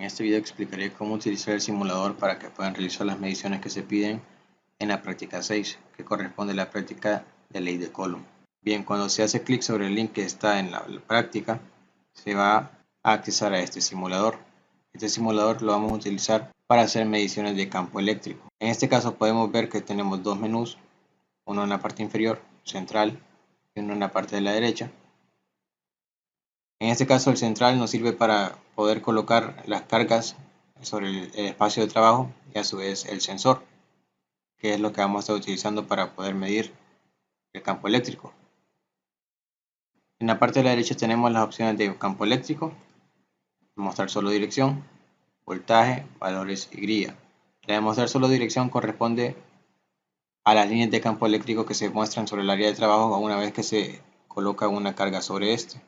este video explicaré cómo utilizar el simulador para que puedan realizar las mediciones que se piden en la práctica 6, que corresponde a la práctica de ley de Coulomb. Bien, cuando se hace clic sobre el link que está en la práctica, se va a accesar a este simulador. Este simulador lo vamos a utilizar para hacer mediciones de campo eléctrico. En este caso podemos ver que tenemos dos menús, uno en la parte inferior, central, y uno en la parte de la derecha. En este caso el central nos sirve para poder colocar las cargas sobre el espacio de trabajo y a su vez el sensor, que es lo que vamos a estar utilizando para poder medir el campo eléctrico. En la parte de la derecha tenemos las opciones de campo eléctrico, mostrar solo dirección, voltaje, valores y grilla. La de mostrar solo dirección corresponde a las líneas de campo eléctrico que se muestran sobre el área de trabajo una vez que se coloca una carga sobre este.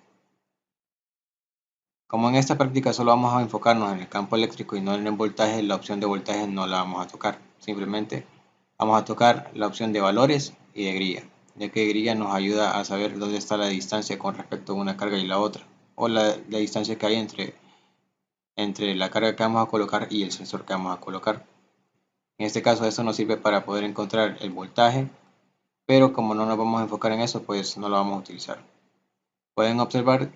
Como en esta práctica solo vamos a enfocarnos en el campo eléctrico y no en el voltaje, la opción de voltaje no la vamos a tocar. Simplemente vamos a tocar la opción de valores y de grilla, ya que grilla nos ayuda a saber dónde está la distancia con respecto a una carga y la otra, o la distancia que hay entre la carga que vamos a colocar y el sensor que vamos a colocar. En este caso esto nos sirve para poder encontrar el voltaje, pero como no nos vamos a enfocar en eso, pues no lo vamos a utilizar. Pueden observar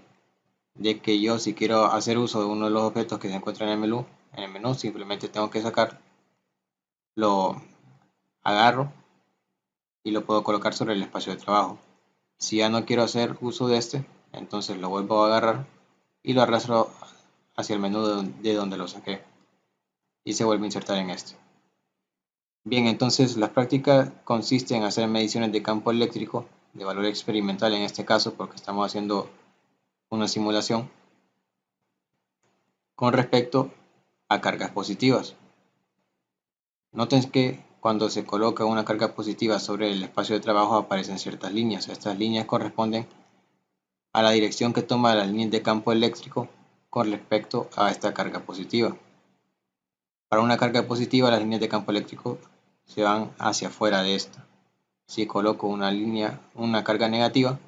de que yo, si quiero hacer uso de uno de los objetos que se encuentran en el menú simplemente tengo que sacar, lo agarro y lo puedo colocar sobre el espacio de trabajo. Si ya no quiero hacer uso de este, entonces lo vuelvo a agarrar y lo arrastro hacia el menú de donde lo saqué y se vuelve a insertar en este. Bien, entonces la práctica consiste en hacer mediciones de campo eléctrico de valor experimental en este caso, porque estamos haciendo una simulación con respecto a cargas positivas. Noten que cuando se coloca una carga positiva sobre el espacio de trabajo aparecen ciertas líneas. Estas líneas corresponden a la dirección que toma las líneas de campo eléctrico con respecto a esta carga positiva. Para una carga positiva, las líneas de campo eléctrico se van hacia afuera de esta. Si coloco una carga negativa,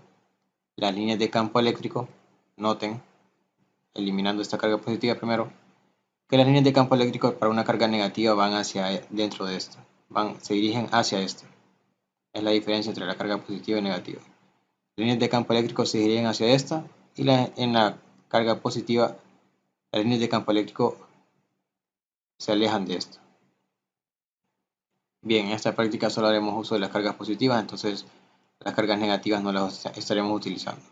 las líneas de campo eléctrico, noten, eliminando esta carga positiva primero, que las líneas de campo eléctrico para una carga negativa van hacia dentro de esta, se dirigen hacia esta. Es la diferencia entre la carga positiva y negativa. Las líneas de campo eléctrico se dirigen hacia esta y en la carga positiva las líneas de campo eléctrico se alejan de esta. Bien, en esta práctica solo haremos uso de las cargas positivas, entonces las cargas negativas no las estaremos utilizando.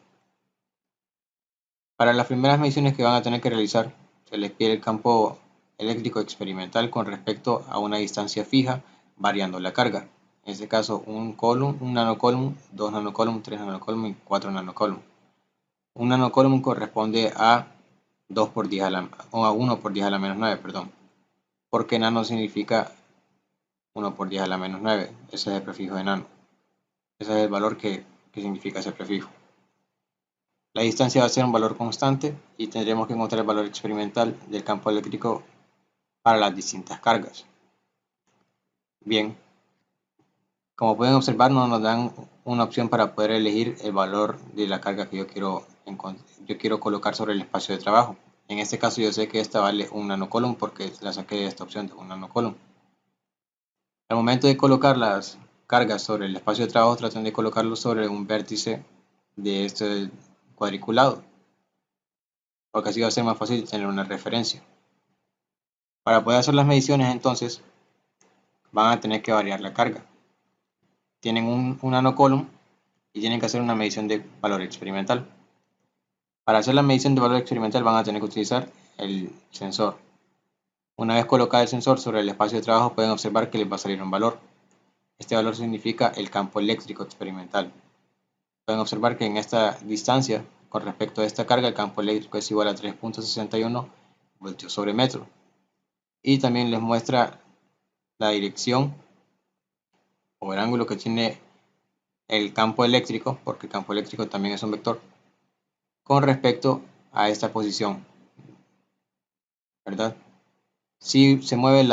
Para las primeras mediciones que van a tener que realizar, se les pide el campo eléctrico experimental con respecto a una distancia fija, variando la carga. En este caso, un nanocoulomb, 2 nanocoulomb, 3 nanocoulomb y 4 nanocoulomb. Un nanocoulomb corresponde a 1 por 10 a la menos 9, perdón, porque nano significa 1 por 10 a la menos 9. Ese es el prefijo de nano. Ese es el valor que significa ese prefijo. La distancia va a ser un valor constante y tendremos que encontrar el valor experimental del campo eléctrico para las distintas cargas. Bien, como pueden observar, nos dan una opción para poder elegir el valor de la carga que yo quiero colocar sobre el espacio de trabajo. En este caso yo sé que esta vale 1 nanocoulomb porque la saqué de esta opción de 1 nanocoulomb. Al momento de colocar las cargas sobre el espacio de trabajo, traten de colocarlo sobre un vértice de este cuadriculado, porque así va a ser más fácil tener una referencia. Para poder hacer las mediciones, entonces, van a tener que variar la carga. Tienen un nanocoulomb y tienen que hacer una medición de valor experimental. Para hacer la medición de valor experimental van a tener que utilizar el sensor. Una vez colocado el sensor sobre el espacio de trabajo, pueden observar que les va a salir un valor. Este valor significa el campo eléctrico experimental. Pueden observar que en esta distancia, con respecto a esta carga, el campo eléctrico es igual a 3.61 voltios sobre metro. Y también les muestra la dirección o el ángulo que tiene el campo eléctrico, porque el campo eléctrico también es un vector, con respecto a esta posición, ¿verdad? Si se mueve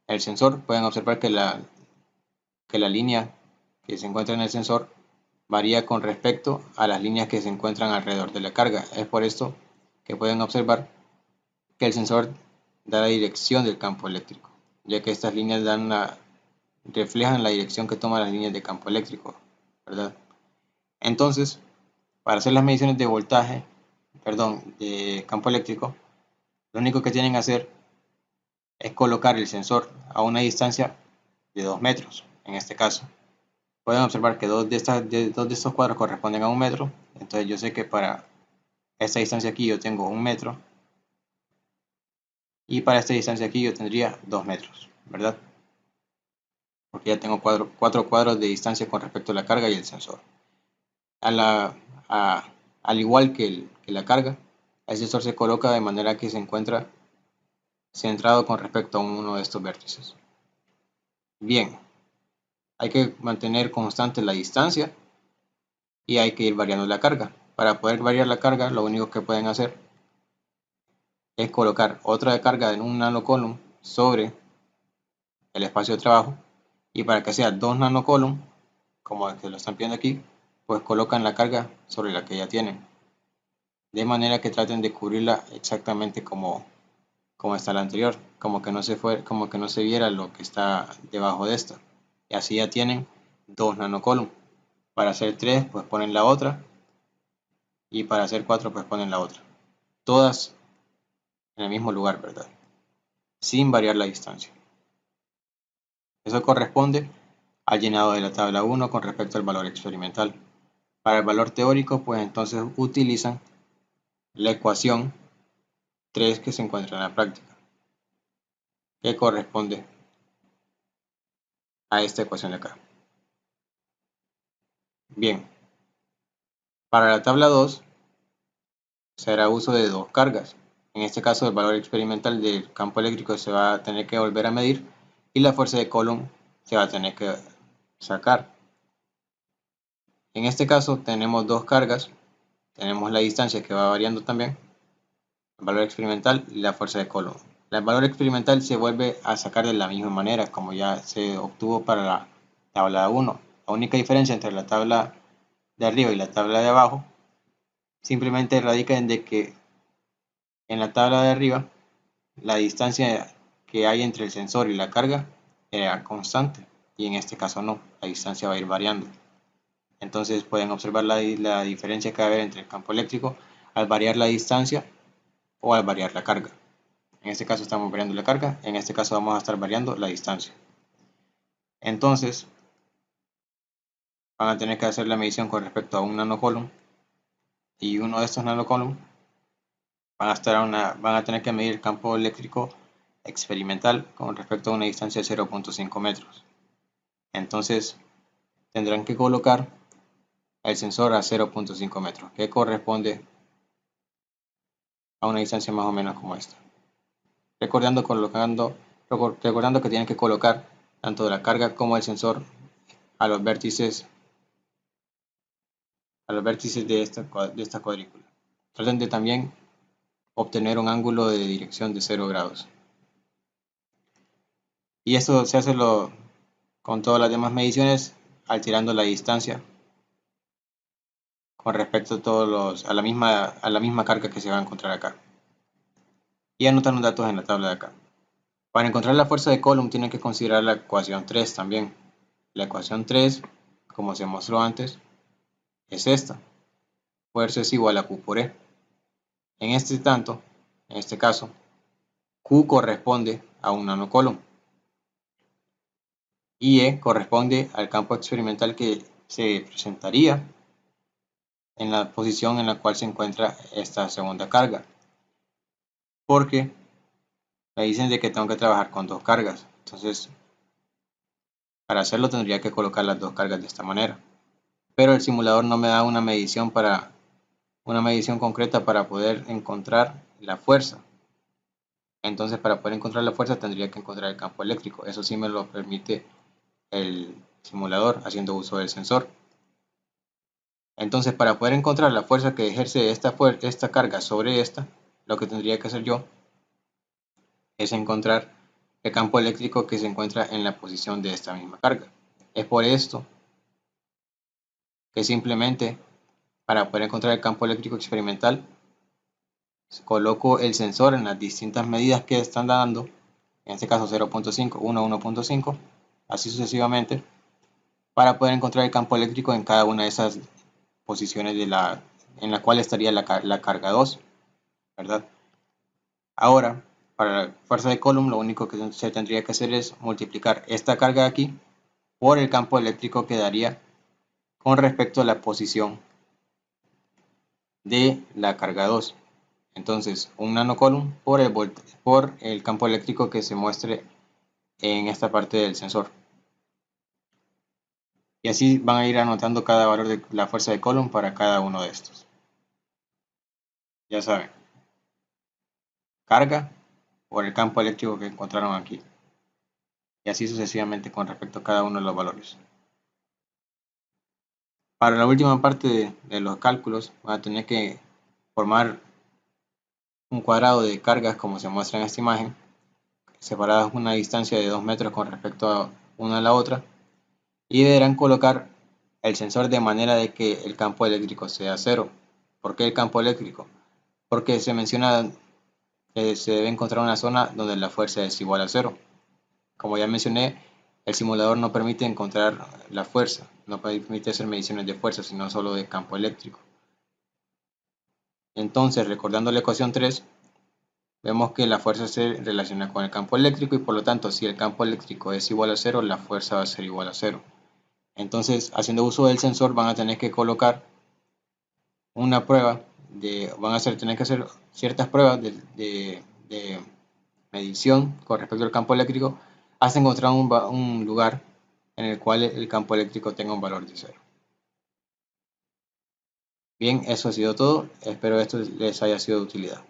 el sensor, pueden observar que la línea que se encuentra en el sensor varía con respecto a las líneas que se encuentran alrededor de la carga. Es por esto que pueden observar que el sensor da la dirección del campo eléctrico, ya que estas líneas reflejan la dirección que toman las líneas de campo eléctrico, ¿verdad? Entonces, para hacer las mediciones de voltaje, de campo eléctrico, lo único que tienen que hacer es colocar el sensor a una distancia de 2 metros, en este caso. Pueden observar que dos de estos cuadros corresponden a 1 metro, entonces yo sé que para esta distancia aquí yo tengo 1 metro, y para esta distancia aquí yo tendría 2 metros, ¿verdad? Porque ya tengo 4 cuadros de distancia con respecto a la carga y el sensor. Al igual que la carga, el sensor se coloca de manera que se encuentra centrado con respecto a uno de estos vértices. Bien, hay que mantener constante la distancia y hay que ir variando la carga. Para poder variar la carga, lo único que pueden hacer es colocar otra carga en un nanocolumn sobre el espacio de trabajo, y para que sea 2 nanocolumn, como que lo están viendo aquí, pues colocan la carga sobre la que ya tienen, de manera que traten de cubrirla exactamente como está la anterior, como que no se viera lo que está debajo de esta, y así ya tienen 2 nanocolumn. Para hacer 3 pues ponen la otra, y para hacer 4 pues ponen la otra, todas en el mismo lugar, ¿verdad? Sin variar la distancia. Eso corresponde al llenado de la tabla 1 con respecto al valor experimental. Para el valor teórico, pues entonces utilizan la ecuación 3 que se encuentra en la práctica, que corresponde a esta ecuación de acá. Bien, para la tabla 2 se hará uso de 2 cargas. En este caso, el valor experimental del campo eléctrico se va a tener que volver a medir y la fuerza de Coulomb se va a tener que sacar. En este caso tenemos 2 cargas, tenemos la distancia que va variando también, el valor experimental y la fuerza de Coulomb. El valor experimental se vuelve a sacar de la misma manera como ya se obtuvo para la tabla 1. La única diferencia entre la tabla de arriba y la tabla de abajo simplemente radica en de que en la tabla de arriba la distancia que hay entre el sensor y la carga era constante, y en este caso no, la distancia va a ir variando. Entonces pueden observar la diferencia que va a haber entre el campo eléctrico al variar la distancia o al variar la carga. En este caso estamos variando la carga, en este caso vamos a estar variando la distancia. Entonces van a tener que hacer la medición con respecto a un nanocolumn, y uno de estos nanocolumn van a tener que medir el campo eléctrico experimental con respecto a una distancia de 0.5 metros. Entonces tendrán que colocar el sensor a 0.5 metros, que corresponde a una distancia más o menos como esta. Recordando que tienen que colocar tanto la carga como el sensor a los vértices de esta cuadrícula. Traten de también obtener un ángulo de dirección de 0 grados. Y esto se hace con todas las demás mediciones, alterando la distancia con respecto a la misma carga que se va a encontrar acá. Y anotar los datos en la tabla de acá. Para encontrar la fuerza de Coulomb tienen que considerar la ecuación 3 también. La ecuación 3, como se mostró antes, es esta. Fuerza es igual a Q por E. En este caso, Q corresponde a un nanocoulomb y E corresponde al campo experimental que se presentaría en la posición en la cual se encuentra esta segunda carga, porque me dicen de que tengo que trabajar con 2 cargas. Entonces, para hacerlo tendría que colocar las 2 cargas de esta manera, pero el simulador no me da una medición concreta para poder encontrar la fuerza. Entonces, para poder encontrar la fuerza tendría que encontrar el campo eléctrico. Eso sí me lo permite el simulador haciendo uso del sensor. Entonces, para poder encontrar la fuerza que ejerce esta carga sobre esta, lo que tendría que hacer yo es encontrar el campo eléctrico que se encuentra en la posición de esta misma carga. Es por esto que simplemente para poder encontrar el campo eléctrico experimental coloco el sensor en las distintas medidas que están dando, en este caso 0.5, 1, 1.5, así sucesivamente, para poder encontrar el campo eléctrico en cada una de esas posiciones en la cual estaría la carga 2, ¿verdad? Ahora, para la fuerza de Coulomb, lo único que se tendría que hacer es multiplicar esta carga de aquí por el campo eléctrico que daría con respecto a la posición de la carga 2. Entonces, un nanocoulomb por el campo eléctrico que se muestre en esta parte del sensor. Y así van a ir anotando cada valor de la fuerza de Coulomb para cada uno de estos. Ya saben, carga por el campo eléctrico que encontraron aquí. Y así sucesivamente con respecto a cada uno de los valores. Para la última parte de los cálculos van a tener que formar un cuadrado de cargas como se muestra en esta imagen, separadas una distancia de 2 metros con respecto a una a la otra, y deberán colocar el sensor de manera de que el campo eléctrico sea cero. ¿Por qué el campo eléctrico? Porque se menciona que se debe encontrar una zona donde la fuerza es igual a cero. Como ya mencioné, el simulador no permite encontrar la fuerza, no permite hacer mediciones de fuerza, sino solo de campo eléctrico. Entonces, recordando la ecuación 3, vemos que la fuerza se relaciona con el campo eléctrico y por lo tanto, si el campo eléctrico es igual a cero, la fuerza va a ser igual a cero. Entonces, haciendo uso del sensor, van a tener que colocar una prueba, tener que hacer ciertas pruebas de medición con respecto al campo eléctrico hasta encontrar un lugar en el cual el campo eléctrico tenga un valor de cero. Bien, eso ha sido todo. Espero esto les haya sido de utilidad.